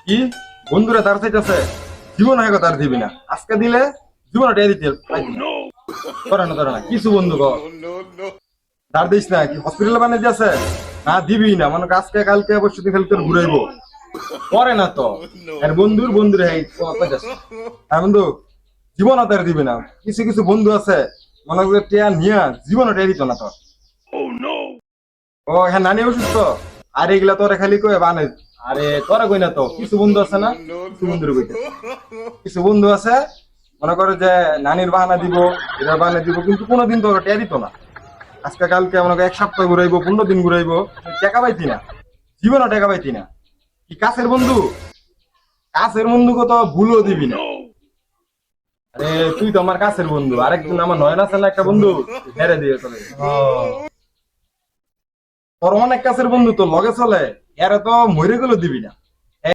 কি বন্ধুরা তার চাইতেছে জীবন হয়ে তার দিবি না, আজকে দিলে জীবন টেয়া দিতে পারবি না। করে না কিছু বন্ধু ধার দিস না, কি হসপিটালে বানিয়ে দিয়েছে না দিবি না, মানে আজকে কালকে অবশ্যই দিন খালি তোর ঘুরাইবো। করে না তো আর বন্ধুর হ্যাঁ বন্ধু, জীবন তার দিবি না। কিছু কিছু বন্ধু আছে মনে করে টেয়া নিয়া জীবন টেয়া দিত না তোর। ও হ্যাঁ, নানি অসুস্থ আর এগুলা তোরে খালি কয়ে বানে। আরে তোরা কই না তো, কিছু বন্ধু আছে না, কিছু বন্ধুর কইতে কিছু বন্ধু আছে মনে করে যে নানির বাহানা দিব, এটার বাহানা দিব, কিন্তু কোনোদিন তো টেয়া দিত না। আজকে কালকে মনে করে 1 সপ্তাহ ঘুরাইবো, 15 দিন ঘুরাইবো, টাকা পাইতি না, জীবনও টাকা পাইতি না। কি কাছের বন্ধু, কাছের বন্ধু কত ভুলও দিবি না। আরে তুই তো আমার কাছের বন্ধু, আরেকজন আমার নয়ন আছে না একটা বন্ধু, হেরে দিয়ে চলে তোর অনেক কাছের বন্ধু তো লগে চলে, এরা তো মরে গেলে দিবি না।